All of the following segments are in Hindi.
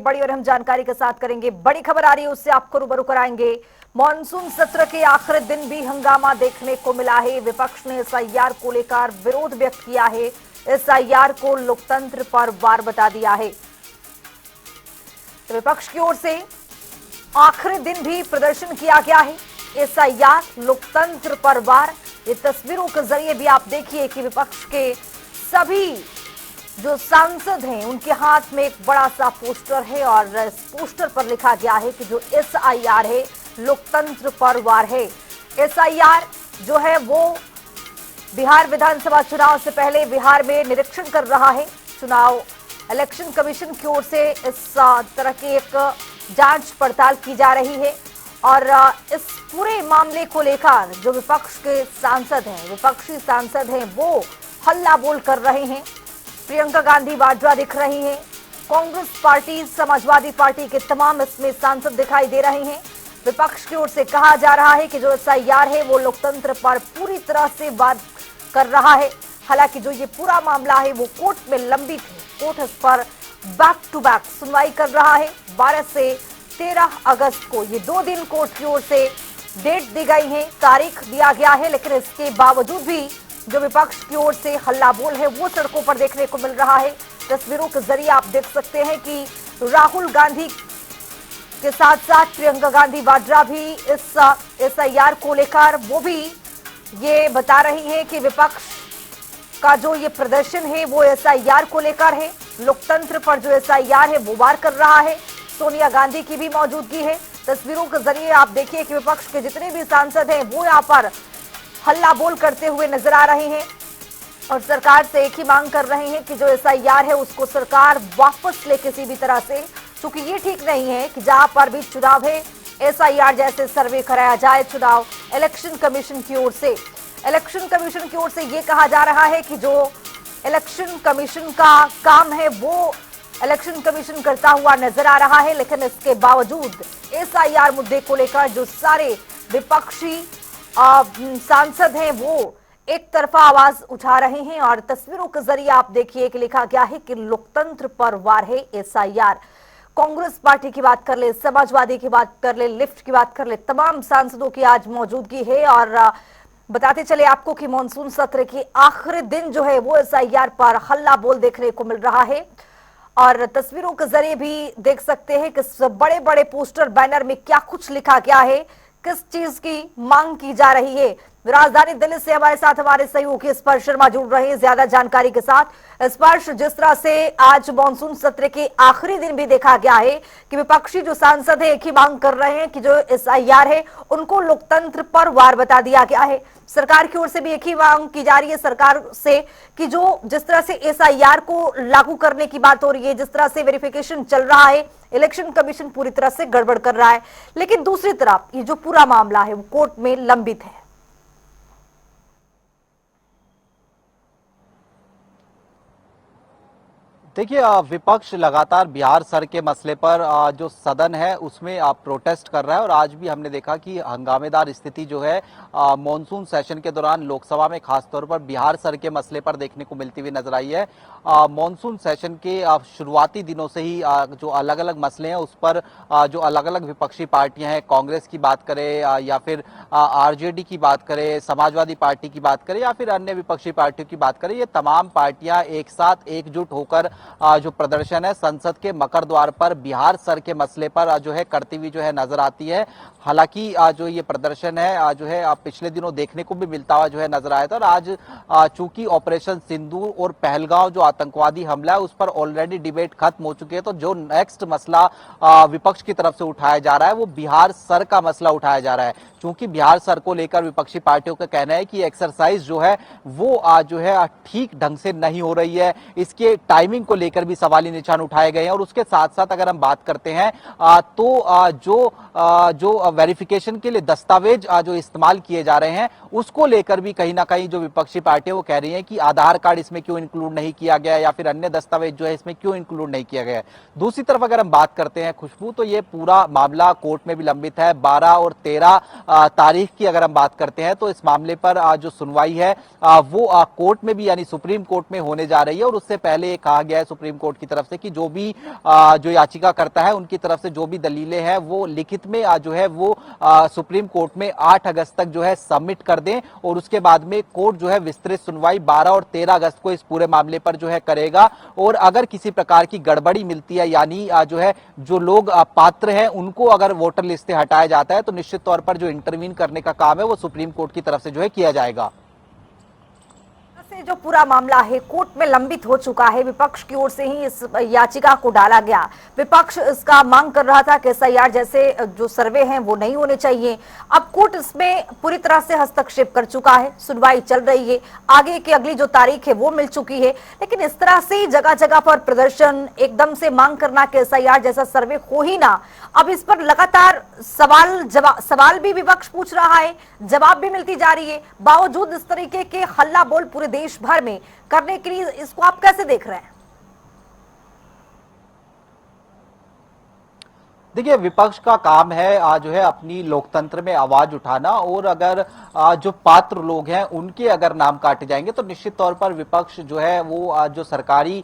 बड़ी और हम जानकारी के साथ करेंगे। बड़ी खबर आ रही है, उससे आपको रूबरू कराएंगे। मॉनसून सत्र के आखिरी दिन भी हंगामा देखने को मिला है। विपक्ष ने एसआईआर को लेकर विरोध व्यक्त किया है। एसआईआर को लोकतंत्र पर वार बता दिया है। तो विपक्ष की ओर से आखिरी दिन भी प्रदर्शन किया गया है। एसआईआर लोकतंत्र पर वार, ये तस्वीरों के जरिए भी आप देखिए कि विपक्ष के सभी जो सांसद हैं उनके हाथ में एक बड़ा सा पोस्टर है और इस पोस्टर पर लिखा गया है कि जो एसआईआर है लोकतंत्र पर वार है। एसआईआर जो है वो बिहार विधानसभा चुनाव से पहले बिहार में निरीक्षण कर रहा है। चुनाव इलेक्शन कमीशन की ओर से इस तरह की एक जांच पड़ताल की जा रही है और इस पूरे मामले को लेकर जो विपक्ष के सांसद हैं, विपक्षी सांसद हैं, वो हल्ला बोल कर रहे हैं। प्रियंका गांधी वाड्रा दिख रही हैं, कांग्रेस पार्टी, समाजवादी पार्टी के तमाम इसमें सांसद दिखाई दे रहे हैं। विपक्ष की ओर से कहा जा रहा है कि जो एसआईआर है वो लोकतंत्र पर पूरी तरह से वार कर रहा है। हालांकि जो ये पूरा मामला है वो कोर्ट में लंबित है। कोर्ट इस पर बैक टू बैक सुनवाई कर रहा है। 12 से 13 अगस्त को ये 2 दिन कोर्ट की ओर से डेट दी गई है, तारीख दिया गया है। लेकिन इसके बावजूद भी जो विपक्ष की ओर से हल्ला बोल है वो सड़कों पर देखने को मिल रहा है। तस्वीरों के जरिए आप देख सकते हैं कि राहुल गांधी के साथ साथ प्रियंका गांधी वाड्रा भी इस एसआईआर को लेकर वो भी ये बता रही हैं कि विपक्ष का जो ये प्रदर्शन है वो एसआईआर को लेकर है। लोकतंत्र पर जो एसआईआर है वो वार कर रहा है। सोनिया गांधी की भी मौजूदगी है। तस्वीरों के जरिए आप देखिए कि विपक्ष के जितने भी सांसद हैं वो यहाँ पर हल्ला बोल करते हुए नजर आ रहे हैं और सरकार से एक ही मांग कर रहे हैं कि जो एसआईआर है उसको सरकार वापस ले किसी भी तरह से, क्योंकि ये ठीक नहीं है कि जहां पर भी चुनाव है एसआईआर जैसे सर्वे कराया जाए। चुनाव इलेक्शन कमीशन की ओर से ये कहा जा रहा है कि जो इलेक्शन कमीशन का काम है वो इलेक्शन कमीशन करता हुआ नजर आ रहा है। लेकिन इसके बावजूद एसआईआर मुद्दे को लेकर जो सारे विपक्षी सांसद हैं वो एक तरफा आवाज उठा रहे हैं और तस्वीरों के जरिए आप देखिए कि लिखा गया है कि लोकतंत्र पर वार है एसआईआर। कांग्रेस पार्टी की बात कर ले, समाजवादी की बात कर ले, लिफ्ट की बात कर ले, तमाम सांसदों की आज मौजूदगी है। और बताते चले आपको कि मॉनसून सत्र के आखिरी दिन जो है वो एसआईआर पर हल्ला बोल देखने को मिल रहा है और तस्वीरों के जरिए भी देख सकते हैं कि बड़े बड़े पोस्टर बैनर में क्या कुछ लिखा गया है, किस चीज की मांग की जा रही है। राजधानी दिल्ली से हमारे साथ हमारे सहयोगी स्पर्श शर्मा जुड़ रहे हैं ज्यादा जानकारी के साथ। स्पर्श, जिस तरह से आज मॉनसून सत्र के आखिरी दिन भी देखा गया है कि विपक्षी जो सांसद है एक ही मांग कर रहे हैं कि जो एसआईआर है उनको लोकतंत्र पर वार बता दिया गया है। सरकार की ओर से भी एक ही मांग की जा रही है सरकार से कि जो जिस तरह से एसआईआर को लागू करने की बात हो रही है, जिस तरह से वेरिफिकेशन चल रहा है, इलेक्शन कमीशन पूरी तरह से गड़बड़ कर रहा है। लेकिन दूसरी तरफ ये जो पूरा मामला है वो कोर्ट में लंबित है। देखिए, विपक्ष लगातार बिहार सर के मसले पर जो सदन है उसमें प्रोटेस्ट कर रहा है और आज भी हमने देखा कि हंगामेदार स्थिति जो है मॉनसून सेशन के दौरान लोकसभा में खासतौर पर बिहार सर के मसले पर देखने को मिलती हुई नजर आई है। मॉनसून सेशन के शुरुआती दिनों से ही जो अलग अलग मसले हैं उस पर जो अलग अलग विपक्षी पार्टियां हैं, कांग्रेस की बात करें या फिर आरजेडी की बात करें, समाजवादी पार्टी की बात करें या फिर अन्य विपक्षी पार्टियों की बात करें, ये तमाम पार्टियां एक साथ एकजुट होकर जो प्रदर्शन है संसद के मकर द्वार पर बिहार सर के मसले पर जो है करती हुई जो है नजर आती है। हालांकि जो ये प्रदर्शन है जो है पिछले दिनों देखने को भी मिलता हुआ जो है नजर आया था और आज चूंकि ऑपरेशन सिंदूर और पहलगांव जो आतंकवादी हमला है उस पर ऑलरेडी डिबेट खत्म हो चुकी है, तो जो नेक्स्ट मसला विपक्ष की तरफ से उठाया जा रहा है वो बिहार सर का मसला उठाया जा रहा है। चूंकि बिहार सर को लेकर विपक्षी पार्टियों का कहना है कि एक्सरसाइज जो है वो जो है ठीक ढंग से नहीं हो रही है, इसके टाइमिंग को लेकर भी सवाली निशान उठाए गए हैं। और उसके साथ साथ अगर हम बात करते हैं तो जो वेरिफिकेशन के लिए दस्तावेज जो इस्तेमाल किए जा रहे हैं उसको लेकर भी कहीं ना कहीं जो विपक्षी पार्टी है वो कह रही है कि आधार कार्ड इसमें क्यों इंक्लूड नहीं किया गया या फिर अन्य दस्तावेज जो है इसमें क्यों इंक्लूड नहीं किया गया। दूसरी तरफ अगर हम बात करते हैं खुशबू, तो ये पूरा मामला कोर्ट में भी लंबित है। 12 और 13 तारीख की अगर हम बात करते हैं तो इस मामले पर जो सुनवाई है वो कोर्ट में भी यानी सुप्रीम कोर्ट में होने जा रही है और उससे पहले कहा गया है सुप्रीम कोर्ट की तरफ से कि जो भी जो याचिका करता है उनकी तरफ से जो भी दलीलें हैं वो लिखित में जो है वो सुप्रीम कोर्ट में 8 अगस्त तक जो है सबमिट कर दें और उसके बाद में कोर्ट जो है विस्तृत सुनवाई 12 और 13 अगस्त को इस पूरे मामले पर जो है करेगा। और अगर किसी प्रकार की गड़बड़ी मिलती है यानी जो है जो लोग पात्र हैं उनको अगर वोटर लिस्ट से हटाया जाता है तो निश्चित तौर पर जो इंटरवीन करने का काम है वो सुप्रीम कोर्ट की तरफ से जो है किया जाएगा। से जो पूरा मामला है कोर्ट में लंबित हो चुका है, विपक्ष की ओर से ही इस याचिका को डाला गया। विपक्ष इसका मांग कर रहा था कि एसआईआर जैसे जो सर्वे हैं वो नहीं होने चाहिए। अब कोर्ट इसमें पूरी तरह से हस्तक्षेप कर चुका है, सुनवाई चल रही है, आगे की अगली जो तारीख है वो मिल चुकी है। लेकिन इस तरह से जगह जगह पर प्रदर्शन, एकदम से मांग करना कि एसआईआर जैसा सर्वे हो ही ना, अब इस पर लगातार सवाल भी विपक्ष पूछ रहा है, जवाब भी मिलती जा रही है। बावजूद इस तरीके के हल्ला बोल पूरे देश भर में करने के लिए इसको आप कैसे देख रहे हैं? देखिए, विपक्ष का काम है जो है अपनी लोकतंत्र में आवाज उठाना और अगर जो पात्र लोग हैं उनके अगर नाम काटे जाएंगे तो निश्चित तौर पर विपक्ष जो है वो जो सरकारी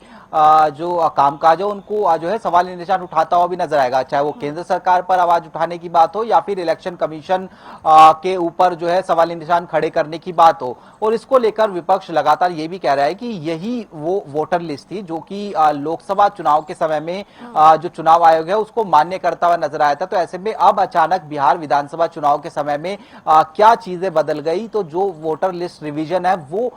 जो कामकाज है उनको जो है सवाल निशान उठाता हुआ भी नजर आएगा, चाहे वो केंद्र सरकार पर आवाज उठाने की बात हो या फिर इलेक्शन कमीशन के ऊपर जो है सवाल निशान खड़े करने की बात हो। और इसको लेकर विपक्ष लगातार ये भी कह रहा है कि यही वो वोटर लिस्ट थी जो कि लोकसभा चुनाव के समय में जो चुनाव आयोग है उसको मान्य करता हुआ नजर आया था। तो ऐसे में अब अचानक बिहार विधानसभा चुनाव के समय में क्या चीजें बदल गई, तो जो वोटर लिस्ट रिवीजन है वो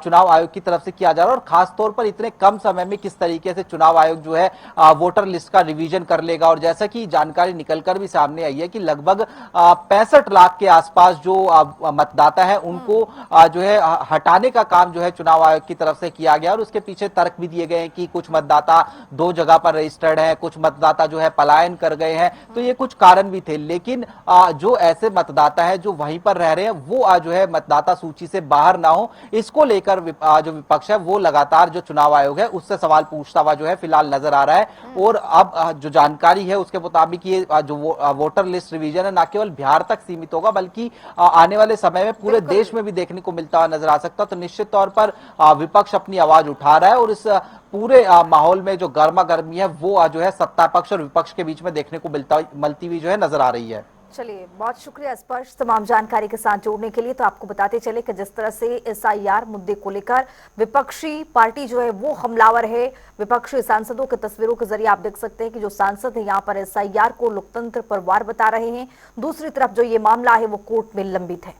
चुनाव आयोग की तरफ से किया जा रहा है और खासतौर पर इतने कम समय में किस तरीके से चुनाव आयोग जो है वोटर लिस्ट का रिवीजन कर लेगा। और जैसा कि जानकारी निकलकर भी सामने आई है कि लगभग 65 लाख के आसपास जो मतदाता है उनको जो है हटाने का काम जो है चुनाव आयोग की तरफ से किया गया। और उसके पीछे तर्क भी दिए गए हैं कि कुछ मतदाता 2 जगह पर रजिस्टर्ड हैं, कुछ मतदाता जो है पलायन कर गए हैं, तो ये कुछ कारण भी थे। लेकिन जो ऐसे मतदाता है जो वहीं पर रह रहे हैं वो जो है मतदाता सूची से बाहर ना हो, इसको लेकर जो विपक्ष है वो लगातार जो चुनाव आयोग है उससे सवाल पूछता हुआ जो है फिलहाल नजर आ रहा है। और अब जो जानकारी है उसके मुताबिक ये जो वोटर लिस्ट रिवीजन है ना केवल बिहार तक सीमित होगा बल्कि आने वाले समय में पूरे देश में भी देखने को मिलता हुआ नजर आ सकता है। तो निश्चित तौर पर विपक्ष अपनी आवाज उठा रहा है और इस पूरे माहौल में जो गर्मा गर्मी है वो जो है सत्ता पक्ष और विपक्ष के बीच में देखने को मिलती हुई जो है नजर आ रही है। चलिए, बहुत शुक्रिया स्पर्श तमाम जानकारी के साथ जोड़ने के लिए। तो आपको बताते चले कि जिस तरह से एसआईआर मुद्दे को लेकर विपक्षी पार्टी जो है वो हमलावर है। विपक्षी सांसदों की तस्वीरों के जरिए आप देख सकते हैं कि जो सांसद है यहाँ पर एसआईआर को लोकतंत्र पर वार बता रहे हैं। दूसरी तरफ जो ये मामला है वो कोर्ट में लंबित है।